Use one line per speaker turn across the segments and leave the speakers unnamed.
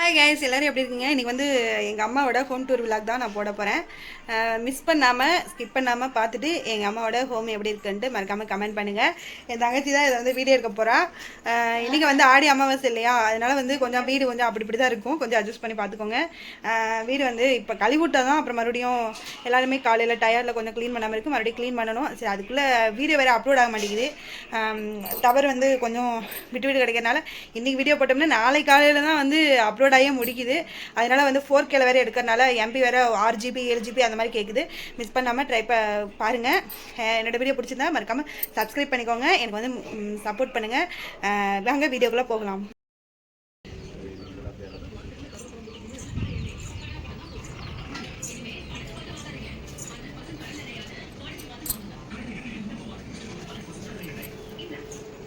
Hi guys, எல்லோரும் எப்படி இருக்கீங்க? இன்றைக்கி வந்து எங்கள் அம்மாவோட ஹோம் டூர் விலாக் தான் நான் போட போகிறேன். மிஸ் பண்ணாமல் ஸ்கிப் பண்ணாமல் பார்த்துட்டு எங்கள் அம்மாவோட ஹோம் எப்படி இருக்குன்ட்டு மறக்காமல் கமெண்ட் பண்ணுங்கள். என் தங்கச்சி தான் இதை வந்து வீடியோ எடுக்க போகிறா. இன்றைக்கி வந்து ஆடி அமாவாசை இல்லையா, அதனால் வந்து கொஞ்சம் வீடு கொஞ்சம் அப்படி தான் இருக்கும். கொஞ்சம் அட்ஜஸ்ட் பண்ணி பார்த்துக்கோங்க. வீடு வந்து இப்போ கழுவிட்டால் தான் அப்புறம் மறுபடியும் எல்லாருமே காலையில் டயரில் கொஞ்சம் க்ளீன் பண்ணாமல் இருக்குது. மறுபடியும் க்ளீன் பண்ணணும். சரி, அதுக்குள்ளே வீடியோ வேறு அப்லோட் ஆக மாட்டேங்குது. டவர் வந்து கொஞ்சம் விட்டு விட்டு கிடைக்கிறதுனால இன்றைக்கி வீடியோ போட்டோம்னா நாளை காலையில் தான் வந்து அப்லோட் ஆகியே முடிக்குது. அதனால் வந்து 4K வேறு எடுக்கிறனால எம்பி வேறு 6GB 7GB அந்த மாதிரி கேட்குது. மிஸ் பண்ணாமல் ட்ரை பாருங்கள். என்னோடய வீடியோ பிடிச்சிருந்தா மறக்காமல் சப்ஸ்கிரைப் பண்ணிக்கோங்க. எனக்கு வந்து சப்போர்ட் பண்ணுங்கள். வாங்க வீடியோக்குள்ளே போகலாம்.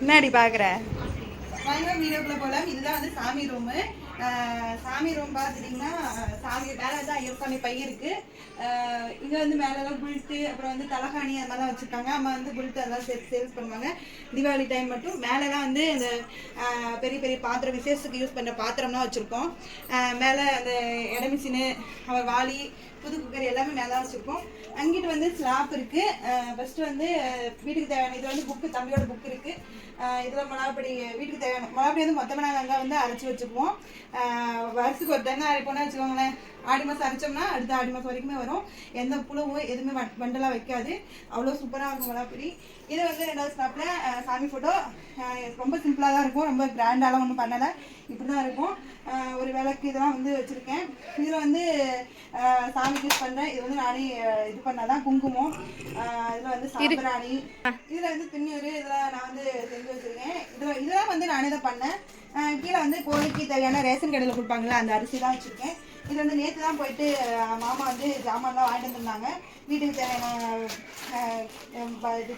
முன்னாடி பார்க்குற வாங்க வீடியோக்குள்ளே போகலாம். இதுதான் வந்து சாமி ரூமு. சாமி ரூம் பார்த்துட்டிங்கன்னா சாமி மேலே வந்து ஐயப்பசாமி பை இருக்குது. இங்கே வந்து மேலெல்லாம் புல்ட்டு அப்புறம் வந்து தலகாணி அந்த மாதிரிலாம் வச்சுருக்காங்க. அம்மா வந்து புல்ட்டு அதெல்லாம் சேல்ஸ் பண்ணுவாங்க. தீபாவளி டைம் மட்டும் மேலெலாம் வந்து இந்த பெரிய பெரிய பாத்திரம் விசேஷத்துக்கு யூஸ் பண்ணுற பாத்திரம்லாம் வச்சுருக்கோம். மேலே அந்த இட மிஷினு அவர் வாளி புது குக்கர் எல்லாமே மேலே தான் வச்சுருக்கோம். அங்கிட்டு வந்து ஸ்லாப் இருக்குது. ஃபஸ்ட்டு வந்து வீட்டுக்கு தேவையான இது வந்து புக்கு, தம்பியோட புக்கு இருக்குது. இதில் மிளகாப்பொடி வீட்டுக்கு தேவையான மிளகாப்பொடி வந்து மொத்தமாக நாங்கள் அங்கே வந்து அரைச்சி வச்சுக்குவோம். வருஷத்துக்கு ஒரு டைம் அரைப்போம்னா வச்சுக்கோங்களேன். ஆடி மாதம் அரைச்சோம்னா அடுத்த ஆடி மாதம் வரைக்குமே வரும். எந்த புழுவும் எதுவுமே வண்டெல்லாம் வைக்காது. அவ்வளோ சூப்பராக இருக்கும் மிளகாப்பொடி. இது வந்து 2வது ஸ்லாப்பில் சாமி ஃபோட்டோ. ரொம்ப சிம்பிளாக தான் இருக்கும். ரொம்ப கிராண்டாலாம் ஒன்றும் பண்ணலை. இப்படி தான் இருக்கும். ஒரு விளக்கு இதெல்லாம் வந்து வச்சுருக்கேன். இதில் வந்து சாமிக்கு யூஸ் பண்ணுறேன். இது வந்து நானே இது பண்ணாதான் குங்குமம். இதில் வந்து சாம்பிராணி, இதில் வந்து திண்ணூறு, இதெல்லாம் நான் வந்து செஞ்சு வச்சுருக்கேன். இதெல்லாம் வந்து நானே தான் பண்ணேன். கீழே வந்து கோழிக்கு தேவையான ரேஷன் கடையில் கொடுப்பாங்களே அந்த அரிசி தான் வச்சுருக்கேன். இது வந்து நேற்று தான் போயிட்டு மாமா வந்து ஜாமான்லாம் வாங்கிட்டு வந்துருந்தாங்க. வீட்டுக்கு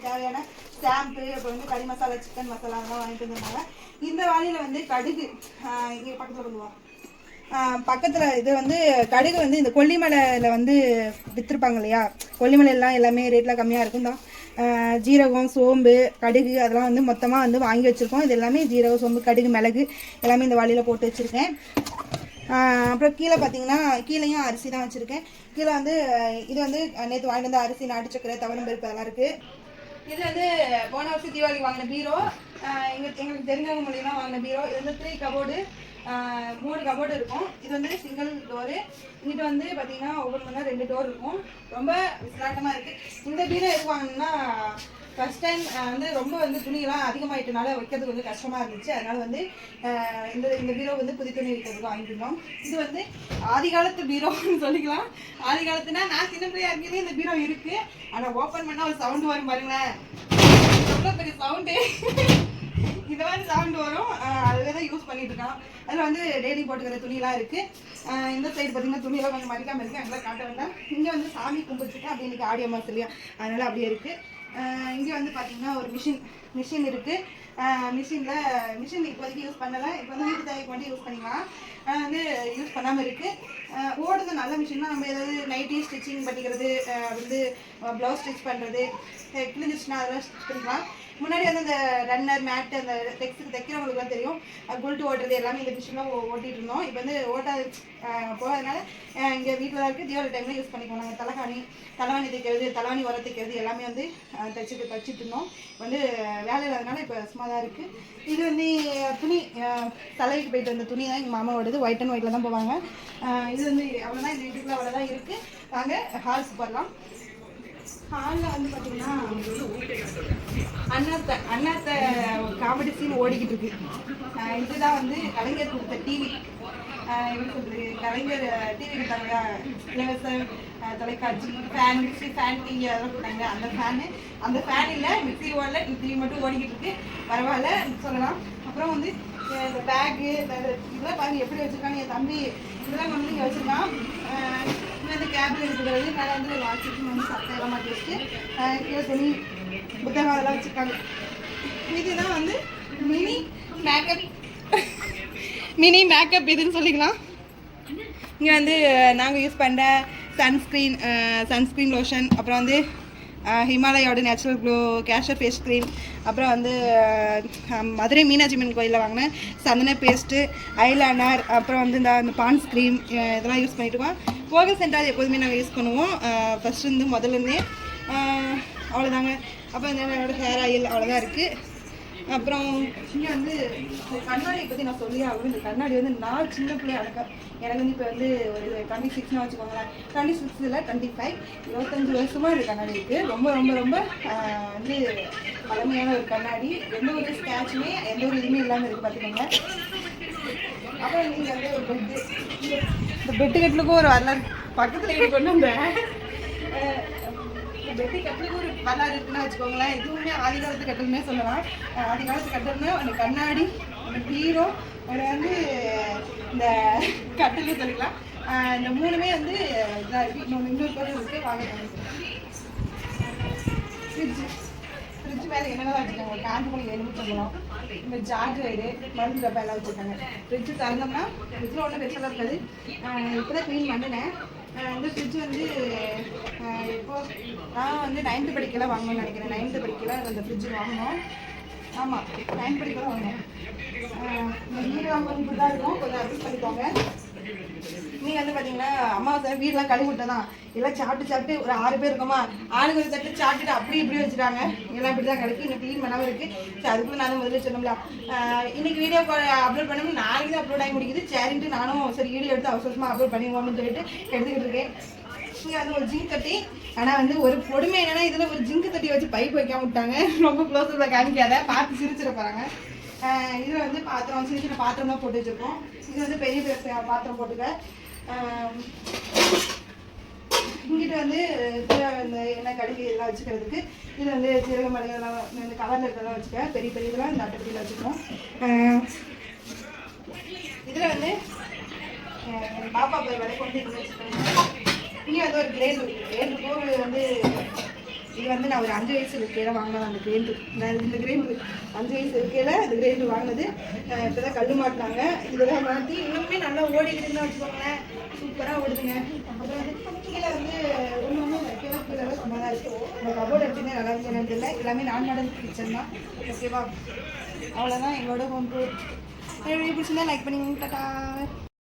தேவையான ஸ்டாம்பு, அப்புறம் வந்து கறி மசாலா, சிக்கன் மசாலாலாம் வாங்கிட்டு வந்துருந்தாங்க. இந்த வாளியில் வந்து கடுகு இங்கே பக்கத்தில் பண்ணுவோம். பக்கத்தில் இது வந்து கடுகு வந்து இந்த கொல்லிமலையில் வந்து விற்றுருப்பாங்க இல்லையா, கொல்லிமலையெல்லாம் எல்லாமே ரேட்லாம் கம்மியாக இருக்கும் தான். ஜீரகம், சோம்பு, கடுகு அதெல்லாம் வந்து மொத்தமாக வந்து வாங்கி வச்சுருக்கோம். இது எல்லாமே ஜீரகம், சோம்பு, கடுகு, மிளகு எல்லாமே இந்த வாளியில் போட்டு வச்சுருக்கேன். அப்புறம் கீழே பார்த்தீங்கன்னா கீழேயும் அரிசி தான் வச்சுருக்கேன். கீழே வந்து இது வந்து நேற்று வாங்கிட்டு வந்த அரிசி, நாட்டு சக்கரை, தவரம் பருப்பு அதெல்லாம் இருக்குது. இது வந்து போன வருஷம் தீபாவளி வாங்கின பீரோ. எங்களுக்கு தெரிஞ்சவங்க மூலியமாக வாங்கின பீரோ. இது வந்து 3 கபோர்டு, 3 கபோர்டு இருக்கும். இது வந்து சிங்கிள் டோரு. இங்கிட்ட வந்து பார்த்தீங்கன்னா ஒவ்வொரு மணி நேரம் 2 டோர் இருக்கும். ரொம்ப விசாட்டமாக இருக்குது. இந்த பீரோ எதுக்கு வாங்கினா ஃபஸ்ட் டைம் வந்து ரொம்ப வந்து துணியெல்லாம் அதிகமாகிட்டனால வைக்கிறதுக்கு கொஞ்சம் கஷ்டமாக இருந்துச்சு. அதனால் வந்து இந்த பீரோ வந்து புது துணி வைக்கிறதுக்கு வாங்கிட்டோம். இது வந்து ஆதி காலத்து பீரோன்னு சொல்லிக்கலாம். ஆதி காலத்துனா நான் சின்ன பிள்ளையா இருக்கிறதே இந்த பீரோ இருக்குது. ஆனால் ஓப்பன் பண்ணால் ஒரு சவுண்டு வரும் பாருங்களேன். எவ்வளோ பெரிய சவுண்டு! இந்த மாதிரி சவுண்டு வரும். அதில் தான் யூஸ் பண்ணிட்டு இருக்கான். அதில் வந்து டெய்லி போட்டுக்கிற துணியெல்லாம் இருக்குது. இந்த சைடு பார்த்தீங்கன்னா துணியெல்லாம் கொஞ்சம் மடிக்காமல் இருக்குது. அங்கெல்லாம் காட்ட வேண்டாம். இங்கே வந்து சாமி கும்பிட்டுருக்கேன். அப்படி இன்றைக்கி ஆடி அமாவாசை இல்லையா, அதனால் அப்படியே இருக்குது. இங்கே வந்து பார்த்தீங்கன்னா ஒரு மிஷின் இருக்குது. மிஷின் இப்போதைக்கு யூஸ் பண்ணலை. இப்போ வந்து வீட்டு தேவைக்கு மட்டும் யூஸ் பண்ணிக்கலாம். வந்து யூஸ் பண்ணாமல் இருக்குது. ஓடுது நல்ல மிஷின் தான். நம்ம ஏதாவது நைட்டி ஸ்டிச்சிங் பண்ணிக்கிறது, வந்து ப்ளவுஸ் ஸ்டிச் பண்ணுறது, கிழிஞ்சிச்சுன்னா அதெல்லாம் ஸ்டிச் பண்ணிக்கலாம். முன்னாடி வந்து அந்த ரன்னர், மேட்டு, அந்த தைக்கிறவங்களுக்குலாம் தெரியும். குல்ட்டு ஓட்டுறது எல்லாமே இந்த மிஷின்லாம் ஓட்டிகிட்டு இருந்தோம். இப்போ வந்து போகிறதுனால இங்கே வீட்டில் தான் இருக்குது. தீபாவளி டைமில் யூஸ் பண்ணிக்குவோம். நாங்கள் தலைவாணி தைக்கிறது, தலைவாணி உரம் தைக்கிறது எல்லாமே வந்து தச்சுட்டு இருந்தோம். வந்து வேலை இல்லாதனால இப்போ சும்மா தான் இருக்குது. இது வந்து துணி, தலைவிக்கு போயிட்டு வந்த துணி தான் எங்கள் மாமாவோடது. ஒயிட் அண்ட் ஒயிட்டில் தான் போவாங்க. இது வந்து அவ்வளோதான். இந்த வீட்டுக்குள்ள அவ்வளோதான் இருக்குது. வாங்க ஹால்ஸ் போடலாம். ஹாலில் வந்து பார்த்தீங்கன்னா அண்ணாத்த காமெடி சீன் ஓடிக்கிட்டு இருக்கு. இதுதான் வந்து கலைஞர் கொடுத்த டிவி. எப்படி சொல்கிறது, கலைஞர் டிவி கொடுத்தாங்க, இலவச தொலைக்காட்சி, ஃபேன் டிவி அதெல்லாம் கொடுத்தாங்க. அந்த ஃபேன் இல்லை, மிக்சி ஓடல, டிவி மட்டும் ஓடிக்கிட்டு இருக்கு. பரவாயில்ல சொல்லலாம். அப்புறம் வந்து இந்த பேக்கு இதெல்லாம் பாருங்க எப்படி வச்சுருக்காங்க. என் தம்பி இதெல்லாம் கொண்டு இங்கே வச்சுருக்கான். வந்து கேபிள் இருக்கிறது. மேலே வந்து ஒரு வாட்சிக்கு வந்து சட்டையெல்லாம் மாற்றி வச்சுட்டு கீழே துணி, புத்தகம் அதெல்லாம் வச்சுருக்காங்க. இதுதான் வந்து மினி மேக்கப் இதுன்னு சொல்லிக்கலாம். இங்கே வந்து நாங்கள் யூஸ் பண்ணுற சன்ஸ்க்ரீன் லோஷன், அப்புறம் வந்து ஹிமாலயோட நேச்சுரல் க்ளோ கேஷர் ஃபேஸ் க்ரீம், அப்புறம் வந்து மதுரை மீனாட்சி அம்மன் கோயிலில் வாங்கினேன் சந்தன பேஸ்ட்டு, ஐலைனர், அப்புறம் வந்து இந்த பான்ஸ் க்ரீம் இதெல்லாம் யூஸ் பண்ணிட்டு இருக்கோம். போகல் சென்டார் எப்போதுமே நாங்கள் யூஸ் பண்ணுவோம் ஃபஸ்ட்டு வந்து முதல்லேருந்தே. அவ்வளோதாங்க. அப்புறம் என்னோட ஹேர் ஆயில் அவ்வளோதான் இருக்குது. அப்புறம் இங்கே வந்து இந்த கண்ணாடியை பற்றி நான் சொல்லி ஆகணும். இந்த கண்ணாடி வந்து நான் சின்ன பிள்ளை எனக்கு வந்து இப்போ வந்து ஒரு 26 வச்சுக்கோங்களேன், 26 இல்லை 25, 25 வருஷமாக இந்த கண்ணாடி இருக்குது. ரொம்ப ரொம்ப ரொம்ப வந்து பழமையான ஒரு கண்ணாடி. எந்த ஒரு ஸ்கேட்சுமே எந்த ஒரு இதுவுமே இல்லாமல் இருக்குது பார்த்துக்கோங்க. அப்புறம் நீங்கள் வந்து ஒரு பெட்டு, இந்த பெட்டு கட்டலுக்கும் ஒரு வரலாறு பக்கத்தில் கொண்டு வந்தேன். பெட்டு கட்டலுக்கு ஒரு வரலாறு இருக்குன்னு வச்சுக்கோங்களேன். இதுவுமே ஆதி காலத்து கட்டலுமே சொல்லலாம். ஆதி காலத்து கட்டல்னா அந்த கண்ணாடி, அந்த பீரோ, அது வந்து இந்த கட்டல்னு சொல்லிக்கலாம். இந்த மூணுமே வந்து இதாக இருக்குது. இன்னொரு பொருள் இருக்குது, வாங்க. ஃப்ரிட்ஜ் மேலே என்னெல்லாம் வச்சுருக்காங்க, ஒரு காஞ்சு மணி எலும்பு சொல்லலாம், இந்த ஜார்ஜ் இது மருந்து டப்பா எல்லாம் வச்சுருக்காங்க. ஃப்ரிட்ஜு திறந்தோம்னா ஃப்ரிட்ஜில் ஒன்றும் பெருசாக இருக்காது. இப்போ தான் க்ளீன் பண்ணினேன். இந்த ஃப்ரிட்ஜ் வந்து இப்போது நான் வந்து 9th படிக்கலாம் வாங்கணும்னு நினைக்கிறேன். 9th படிக்கலாம் அந்த ஃப்ரிட்ஜ் வாங்கணும். ஆமாம், 9th படிக்கலாம் வாங்கணும். இந்த வீடு வாங்கணும் இப்படி தான் இருக்கும், கொஞ்சம் அட்ஜஸ்ட் பண்ணிக்கோங்க. நீங்கள் வந்து பார்த்தீங்கன்னா அம்மாவாசை வீடெலாம் கழுவி விட்டதான் எல்லாம் சாப்பிட்டு ஒரு 6 பேர் இருக்கோமா, ஆளுக்கு ஒரு தட்டு சாப்பிட்டுட்டு அப்படி இப்படி வச்சுட்டாங்க. எல்லாம் இப்படி தான் கிடக்கு, இன்னும் க்ளீன் பண்ணாமல் இருக்குது. சரி, அதுக்குள்ளே நான் தான் முதல்ல சொன்னோம்ல இன்றைக்கி வீடியோ அப்லோட் பண்ணணும், நாளைக்கு தான் அப்லோட் ஆகி முடிக்குது. சரின்ட்டு நானும் சரி வீடியோ எடுத்து அவசரமாக அப்லோட் பண்ணிடுவோம்னு சொல்லிட்டு எடுத்துக்கிட்டு இருக்கேன். இங்கே வந்து ஒரு ஜிங்க் தட்டி, ஆனால் வந்து ஒரு கொடுமை என்னென்னா இதில் ஒரு ஜிங்கு தட்டி வச்சு பைப் வைக்காம விட்டாங்க. ரொம்ப க்ளோஸில் காமிக்காத, பார்த்து சிரிச்சிட போகிறாங்க. இதில் வந்து பாத்திரம், சின்ன சின்ன பாத்திரம்லாம் போட்டு வச்சுருக்கோம். இது வந்து பெரிய பெரிய பாத்திரம் போட்டுக்க. இங்கிட்ட வந்து இந்த எண்ணெய் கடுகு இதெல்லாம் வச்சுக்கிறதுக்கு, இது வந்து சீரக மிளகுலாம் இந்த கவரில் இருக்கிறதெல்லாம் வச்சுக்க. பெரிய பெரிய இதெல்லாம் இந்த அட்டைப்படியில் வச்சுக்கணும். இதில் வந்து பாப்பா போய் விலை கொண்டு வச்சுக்கணும். இங்கே வந்து ஒரு கிரைண்டர் போர் வந்து இது வந்து நான் ஒரு 5 வயசு இருக்கையில் வாங்கினேன். அந்த கிரைண்டர், இந்த கிரைண்டர் 5 வயசு இருக்கையில் இந்த கிரைண்டர் வாங்கினது. இப்போ தான் கல் மாட்டினாங்க. இதெல்லாம் மாற்றி இன்னுமே நல்லா ஓடிக்கிட்டுன்னு வச்சுக்கோங்களேன். சூப்பராக ஓடுதுங்க. அப்புறம் வந்து கீழே வந்து ஒன்று வைக்கலாம், கீழே சும்மா தான் இருக்குது. இந்த கபோர்டு எடுத்துன்னு நல்லா இருக்கு இல்லை, எல்லாமே நான் மாடல் கிச்சன் தான். ஓகேவா? அவ்வளோதான் எங்களோட ஹோம் டூர். பிடிச்சிருந்தா லைக் பண்ணிங்க. டாடா.